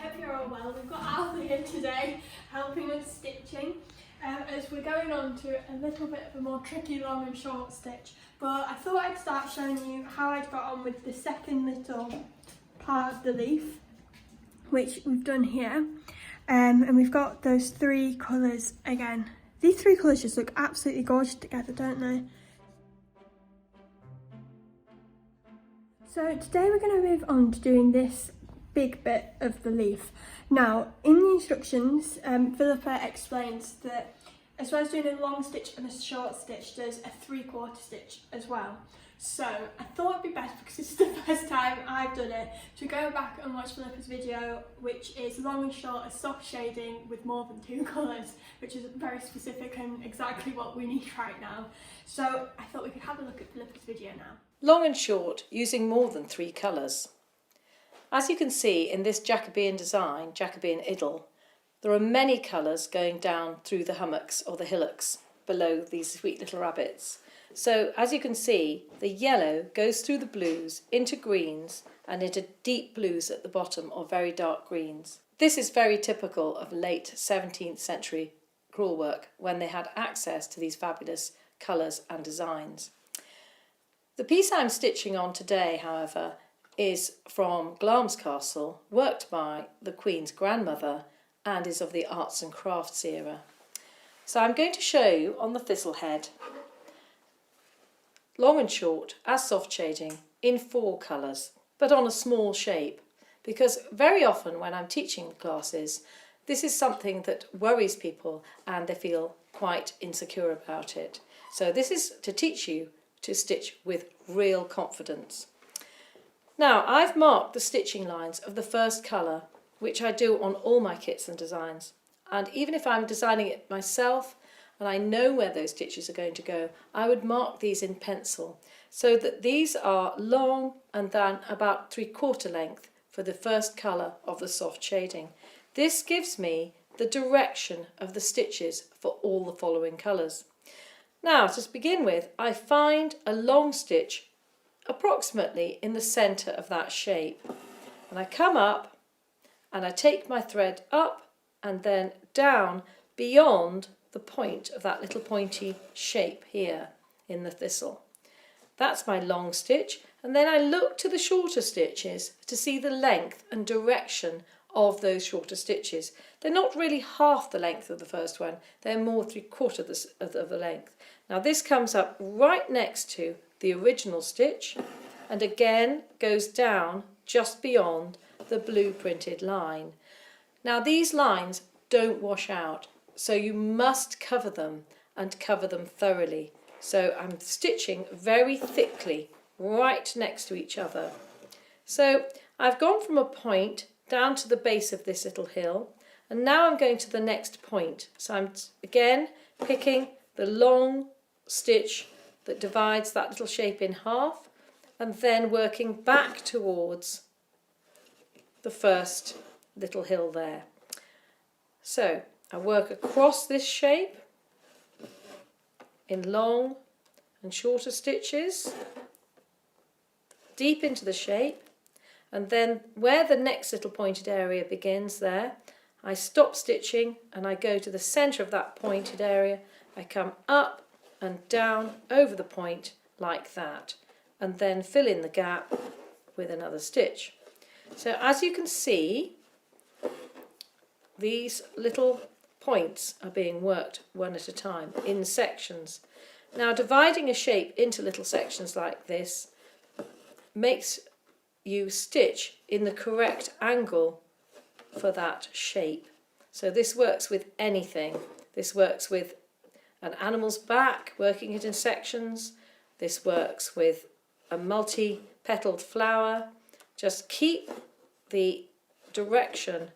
hope you're all well. We've got Alva here today helping us stitching as we're going on to a little bit of a more tricky long and short stitch, but I thought I'd start showing you how I'd got on with the second little part of the leaf, which we've done here, and we've got those three colours again. These three colours just look absolutely gorgeous together, don't they? So today we're going to move on to doing this big bit of the leaf. Now, in the instructions, Phillipa explains that as well as doing a long stitch and a short stitch, there's a 3/4 stitch as well. So I thought it'd be best, because this is the first time I've done it, to go back and watch Philippa's video, which is long and short, a soft shading with more than 2 colours, which is very specific and exactly what we need right now. So I thought we could have a look at Philippa's video now. Long and short, using more than 3 colours. As you can see in this Jacobean design, Jacobean idyll, there are many colours going down through the hummocks or the hillocks below these sweet little rabbits. So as you can see, the yellow goes through the blues into greens and into deep blues at the bottom or very dark greens. This is very typical of late 17th century crewel work, when they had access to these fabulous colours and designs. The piece I'm stitching on today, however, is from Glamis Castle, worked by the Queen's grandmother, and is of the arts and crafts era. So I'm going to show you on the thistle head, long and short, as soft shading, in 4 colours, but on a small shape, because very often when I'm teaching classes, this is something that worries people and they feel quite insecure about it. So this is to teach you to stitch with real confidence. Now, I've marked the stitching lines of the first colour, which I do on all my kits and designs. And even if I'm designing it myself and I know where those stitches are going to go, I would mark these in pencil so that these are long and then about 3/4 length for the first colour of the soft shading. This gives me the direction of the stitches for all the following colours. Now, to begin with, I find a long stitch approximately in the centre of that shape, and I come up and I take my thread up and then down beyond the point of that little pointy shape here in the thistle. That's my long stitch, and then I look to the shorter stitches to see the length and direction of those shorter stitches. They're not really half the length of the first one, they're more 3/4 of the length. Now this comes up right next to the original stitch and again goes down just beyond the blue printed line. Now these lines don't wash out, so you must cover them and cover them thoroughly. So I'm stitching very thickly right next to each other. So I've gone from a point down to the base of this little hill, and now I'm going to the next point. So I'm again picking the long stitch that divides that little shape in half, and then working back towards the first little hill there. So I work across this shape in long and shorter stitches, deep into the shape, and then where the next little pointed area begins there, I stop stitching and I go to the centre of that pointed area. I come up and down over the point like that, and then fill in the gap with another stitch. So as you can see, these little points are being worked one at a time in sections. Now, dividing a shape into little sections like this makes you stitch in the correct angle for that shape. So this works with anything. This works with an animal's back, working it in sections. This works with a multi-petaled flower. Just keep the direction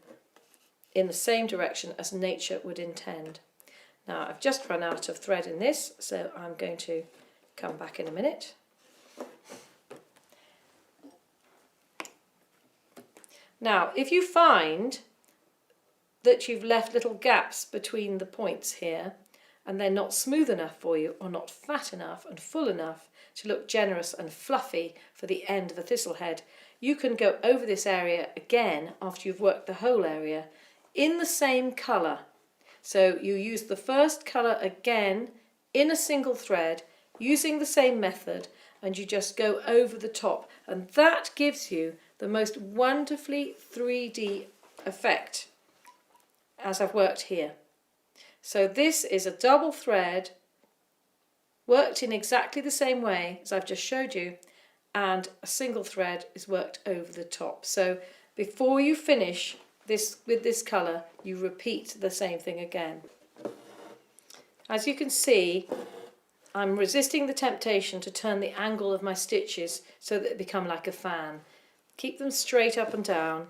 in the same direction as nature would intend. Now I've just run out of thread in this, so I'm going to come back in a minute. Now, if you find that you've left little gaps between the points here, and they're not smooth enough for you, or not fat enough and full enough to look generous and fluffy for the end of a thistle head, you can go over this area again after you've worked the whole area in the same colour. So you use the first colour again in a single thread using the same method, and you just go over the top, and that gives you the most wonderfully 3D effect as I've worked here. So this is a double thread worked in exactly the same way as I've just showed you, and a single thread is worked over the top. So before you finish this with this colour, you repeat the same thing again. As you can see, I'm resisting the temptation to turn the angle of my stitches so that they become like a fan. Keep them straight up and down,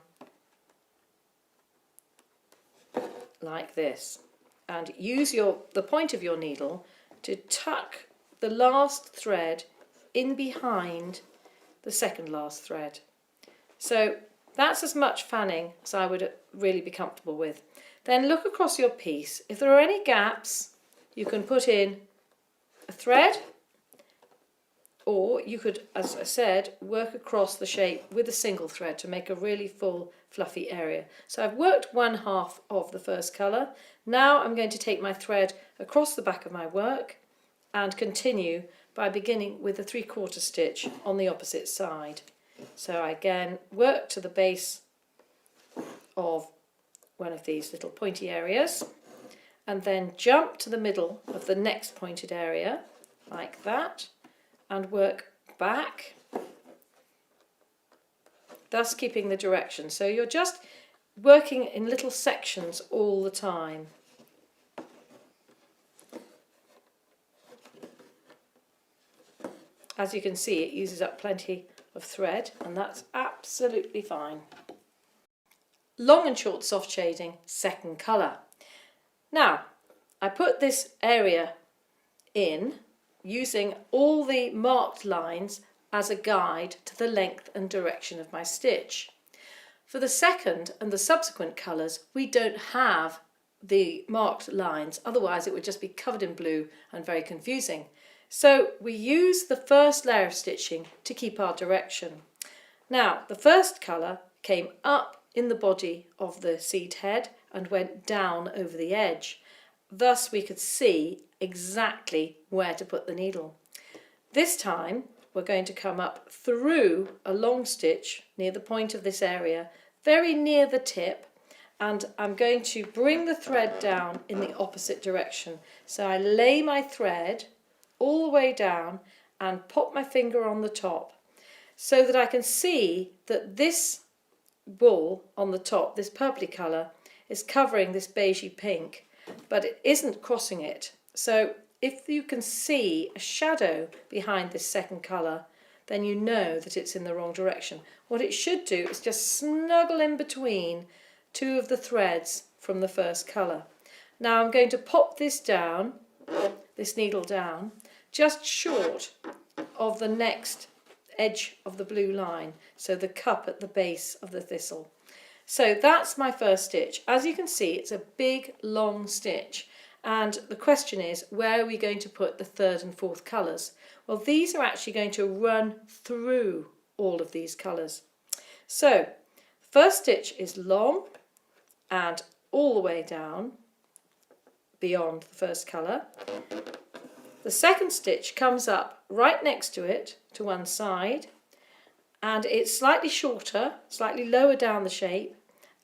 like this, and use the point of your needle to tuck the last thread in behind the second last thread. So that's as much fanning as I would really be comfortable with. Then look across your piece. If there are any gaps, you can put in a thread, or you could, as I said, work across the shape with a single thread to make a really full fluffy area. So I've worked one half of the first colour. Now I'm going to take my thread across the back of my work and continue by beginning with a 3/4 stitch on the opposite side. So I again work to the base of one of these little pointy areas, and then jump to the middle of the next pointed area like that, and work back, thus keeping the direction. So you're just working in little sections all the time. As you can see, it uses up plenty of thread, and that's absolutely fine. Long and short soft shading, second colour. Now, I put this area in using all the marked lines as a guide to the length and direction of my stitch. For the second and the subsequent colours, we don't have the marked lines, otherwise it would just be covered in blue and very confusing. So we use the first layer of stitching to keep our direction. Now, the first colour came up in the body of the seed head and went down over the edge. Thus we could see exactly where to put the needle. This time we're going to come up through a long stitch near the point of this area, very near the tip, and I'm going to bring the thread down in the opposite direction. So I lay my thread all the way down and pop my finger on the top so that I can see that this wool on the top, this purpley colour, is covering this beigey pink, but it isn't crossing it. So if you can see a shadow behind this second colour, then you know that it's in the wrong direction. What it should do is just snuggle in between two of the threads from the first colour. Now I'm going to pop this down, this needle down, just short of the next edge of the blue line, so the cup at the base of the thistle. So that's my first stitch. As you can see, it's a big long stitch, and the question is, where are we going to put the third and fourth colours? Well, these are actually going to run through all of these colours. So first stitch is long and all the way down beyond the first colour. The second stitch comes up right next to it to one side, and it's slightly shorter, slightly lower down the shape,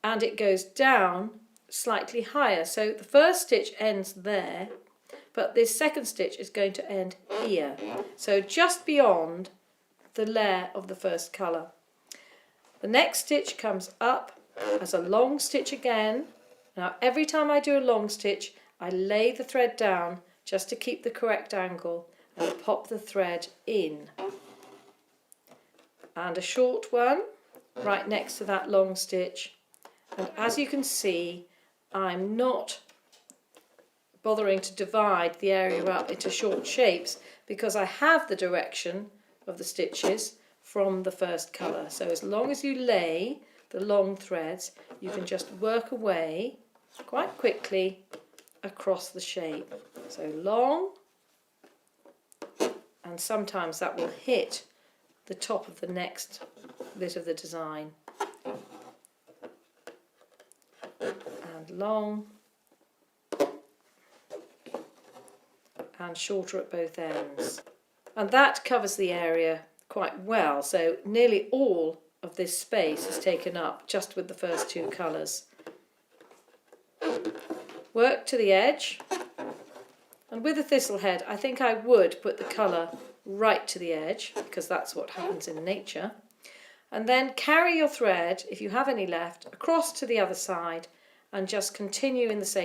and it goes down slightly higher. So the first stitch ends there, but this second stitch is going to end here, so just beyond the layer of the first colour. The next stitch comes up as a long stitch again. Now every time I do a long stitch, I lay the thread down just to keep the correct angle and pop the thread in. And a short one right next to that long stitch. And as you can see, I'm not bothering to divide the area up into short shapes because I have the direction of the stitches from the first colour. So as long as you lay the long threads, you can just work away quite quickly across the shape. So long, and sometimes that will hit the top of the next bit of the design. And long and shorter at both ends. And that covers the area quite well, so nearly all of this space is taken up just with the first two colours. Work to the edge, and with the thistle head I think I would put the colour right to the edge because that's what happens in nature, and then carry your thread, if you have any left, across to the other side and just continue in the same